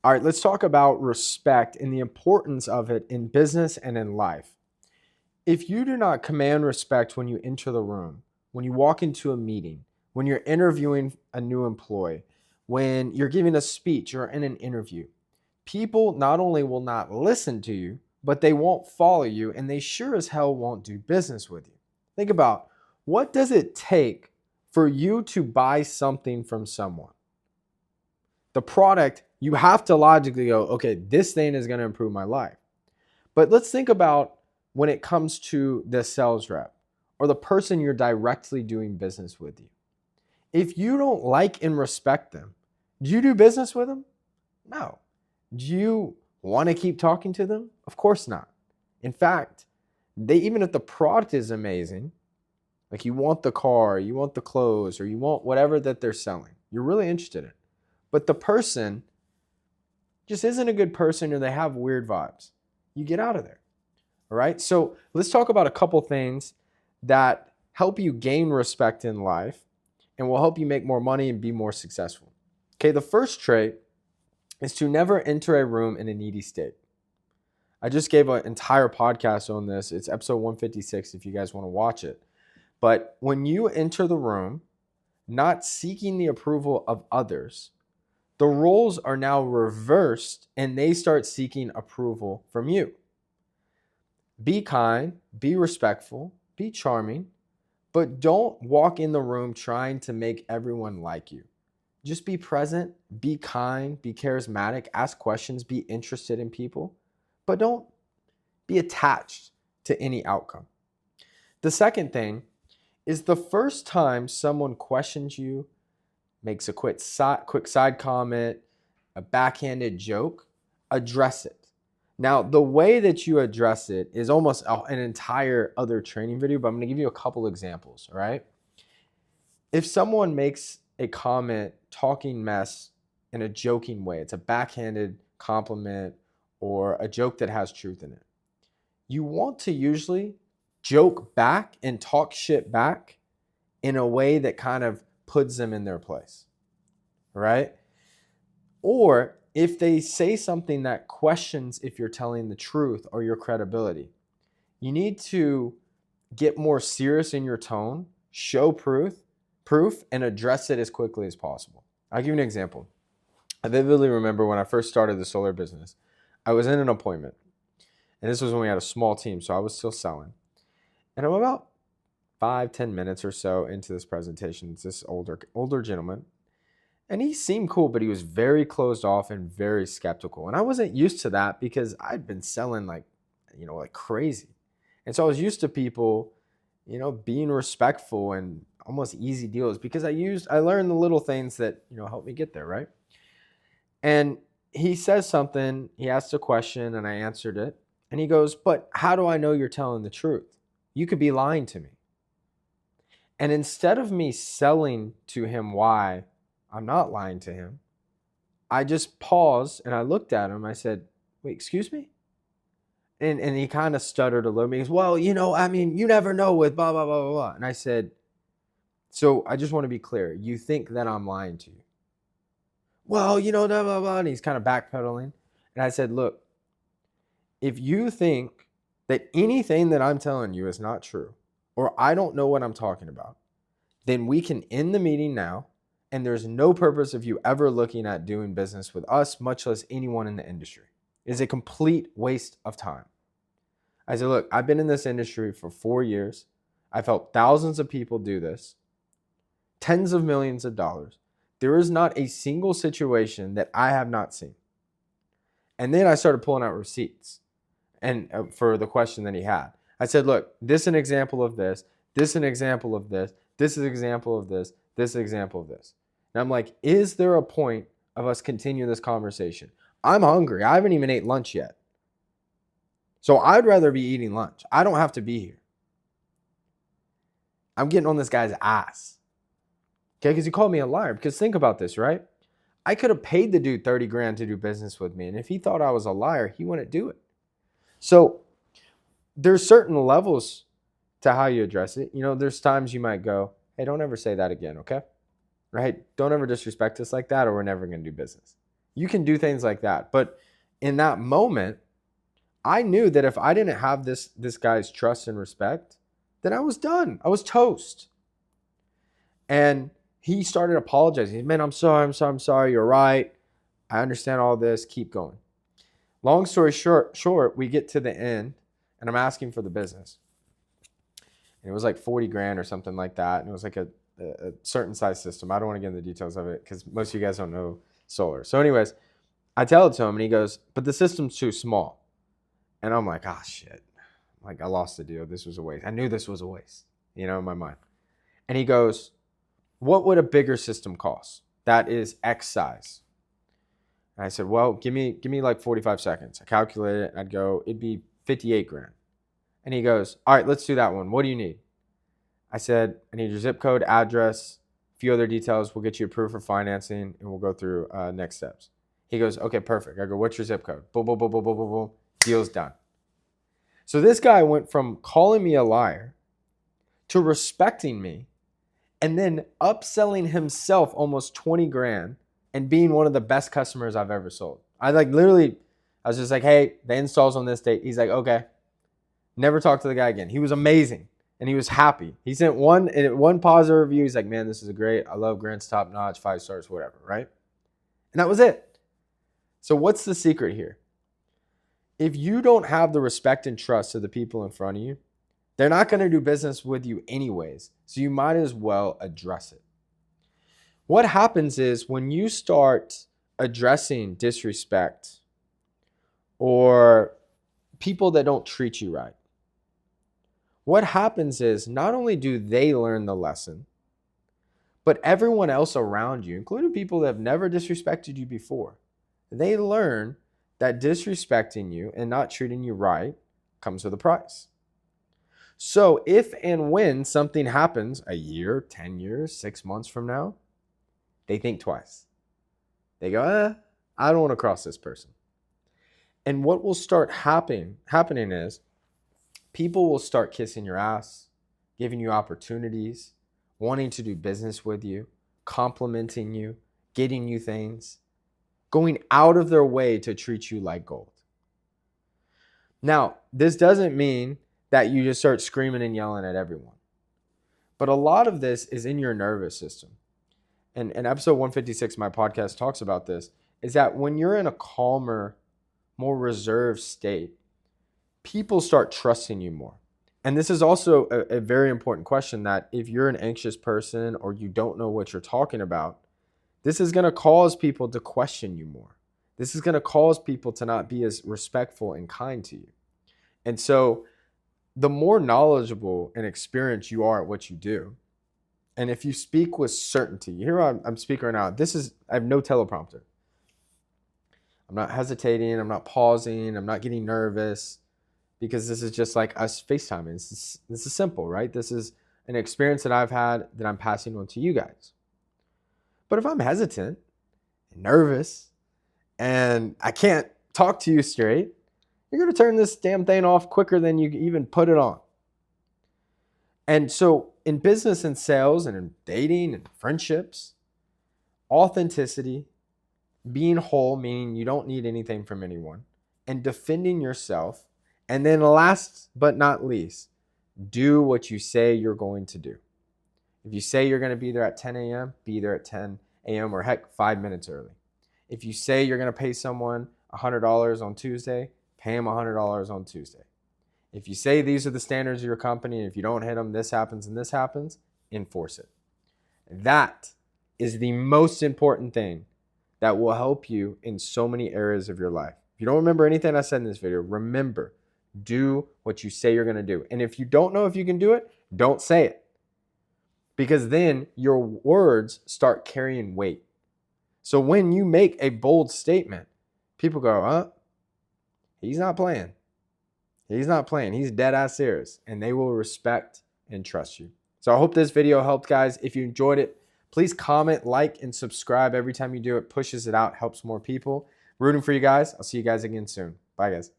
All right, let's talk about respect and the importance of it in business and in life. If you do not command respect when you enter the room, when you walk into a meeting, when you're interviewing a new employee, when you're giving a speech or in an interview, people not only will not listen to you, but they won't follow you and they sure as hell won't do business with you. Think about, what does it take for you to buy something from someone? The product, you have to logically go, okay, this thing is going to improve my life. But let's think about when it comes to the sales rep or the person you're directly doing business with you. If you don't like and respect them, do you do business with them? No. Do you want to keep talking to them? Of course not. In fact, even if the product is amazing, like you want the car, you want the clothes, or you want whatever that they're selling, you're really interested in. But the person just isn't a good person or they have weird vibes, you get out of there. All right. So let's talk about a couple things that help you gain respect in life and will help you make more money and be more successful. Okay. The first trait is to never enter a room in a needy state. I just gave an entire podcast on this. It's episode 156 if you guys want to watch it. But when you enter the room, not seeking the approval of others, the roles are now reversed and they start seeking approval from you. Be kind, be respectful, be charming, but don't walk in the room trying to make everyone like you. Just be present, be kind, be charismatic, ask questions, be interested in people, but don't be attached to any outcome. The second thing is the first time someone questions you, makes a quick side comment, a backhanded joke, address it. Now, the way that you address it is almost an entire other training video, but I'm going to give you a couple examples, all right? If someone makes a comment talking mess in a joking way, it's a backhanded compliment or a joke that has truth in it. You want to usually joke back and talk shit back in a way that kind of puts them in their place, right? Or if they say something that questions if you're telling the truth or your credibility, you need to get more serious in your tone, show proof, and address it as quickly as possible. I'll give you an example. I vividly remember when I first started the solar business, I was in an appointment, and this was when we had a small team, so I was still selling. And I'm about 5-10 minutes or so into this presentation. It's this older gentleman. And he seemed cool, but he was very closed off and very skeptical. And I wasn't used to that because I'd been selling like crazy. And so I was used to people, being respectful and almost easy deals because I learned the little things that, helped me get there, right? And he says something, he asked a question and I answered it. And he goes, "But how do I know you're telling the truth? You could be lying to me." And instead of me selling to him why I'm not lying to him, I just paused and I looked at him. I said, "Wait, excuse me?" And he kind of stuttered a little bit. He goes, "Well, you never know with blah, blah, blah, blah, blah." And I said, "So I just want to be clear. You think that I'm lying to you?" "Well, blah, blah, blah." And he's kind of backpedaling. And I said, "Look, if you think that anything that I'm telling you is not true, or I don't know what I'm talking about, then we can end the meeting now. And there's no purpose of you ever looking at doing business with us, much less anyone in the industry. It's a complete waste of time." I said, "Look, I've been in this industry for 4 years. I've helped thousands of people do this, tens of millions of dollars. There is not a single situation that I have not seen." And then I started pulling out receipts and for the question that he had. I said, "Look, this is an example of this. This is an example of this. This is an example of this. This is an example of this." And I'm like, is there a point of us continuing this conversation? I'm hungry. I haven't even ate lunch yet. So I'd rather be eating lunch. I don't have to be here. I'm getting on this guy's ass. Okay, because he called me a liar. Because think about this, right? I could have paid the dude 30 grand to do business with me. And if he thought I was a liar, he wouldn't do it. So there's certain levels to how you address it. There's times you might go, "Hey, don't ever say that again, okay? Right? Don't ever disrespect us like that or we're never going to do business." You can do things like that. But in that moment, I knew that if I didn't have this guy's trust and respect, then I was done. I was toast. And he started apologizing. Man, I'm sorry. You're right. I understand all this. Keep going. Long story short, we get to the end and I'm asking for the business. And it was like 40 grand or something like that. And it was like a certain size system. I don't want to get into the details of it because most of you guys don't know solar. So anyways, I tell it to him and he goes, but the system's too small. And I'm like, shit. Like I lost the deal. This was a waste. I knew this was a waste, in my mind. And he goes, what would a bigger system cost? That is X size. And I said, well, give me like 45 seconds. I calculated it. I'd go, it'd be 58 grand. And he goes, all right, let's do that one. What do you need? I said, I need your zip code, address, a few other details. We'll get you approved for financing and we'll go through next steps. He goes, okay, perfect. I go, what's your zip code? Boom, boom, boom, boom, boom, boom, boom. Deal's done. So this guy went from calling me a liar to respecting me and then upselling himself almost 20 grand and being one of the best customers I've ever sold. I was just like, hey, the install's on this date. He's like, okay. Never talked to the guy again. He was amazing and he was happy. He sent one positive review. He's like, man, this is great. I love Grant's top notch, 5 stars, whatever, right? And that was it. So what's the secret here? If you don't have the respect and trust of the people in front of you, they're not going to do business with you anyways. So you might as well address it. What happens is when you start addressing disrespect or people that don't treat you right, what happens is not only do they learn the lesson, but everyone else around you, including people that have never disrespected you before, they learn that disrespecting you and not treating you right comes with a price. So if and when something happens a year, 10 years, 6 months from now, they think twice. They go, I don't want to cross this person. And what will start happening is people will start kissing your ass, giving you opportunities, wanting to do business with you, complimenting you, getting you things, going out of their way to treat you like gold. Now, this doesn't mean that you just start screaming and yelling at everyone. But a lot of this is in your nervous system. And episode 156 of my podcast talks about this, is that when you're in a calmer, more reserved state, people start trusting you more. And this is also a very important question that if you're an anxious person or you don't know what you're talking about, this is going to cause people to question you more. This is going to cause people to not be as respectful and kind to you. And so the more knowledgeable and experienced you are at what you do, and if you speak with certainty, here I'm speaking right now, I have no teleprompter. I'm not hesitating, I'm not pausing, I'm not getting nervous, because this is just like us FaceTiming. This is simple, right? This is an experience that I've had that I'm passing on to you guys. But if I'm hesitant and nervous and I can't talk to you straight, you're going to turn this damn thing off quicker than you even put it on. And so in business and sales and in dating and friendships, authenticity, being whole, meaning you don't need anything from anyone, and defending yourself. And then last but not least, do what you say you're going to do. If you say you're going to be there at 10 a.m., be there at 10 a.m. or heck, 5 minutes early. If you say you're going to pay someone $100 on Tuesday, pay them $100 on Tuesday. If you say these are the standards of your company, and if you don't hit them, this happens and this happens, enforce it. That is the most important thing that will help you in so many areas of your life. If you don't remember anything I said in this video, remember, do what you say you're going to do. And if you don't know if you can do it, don't say it. Because then your words start carrying weight. So when you make a bold statement, people go, he's not playing. He's not playing. He's dead ass serious. And they will respect and trust you. So I hope this video helped, guys. If you enjoyed it, please comment, like, and subscribe every time you do it. Pushes it out, helps more people. Rooting for you guys. I'll see you guys again soon. Bye, guys.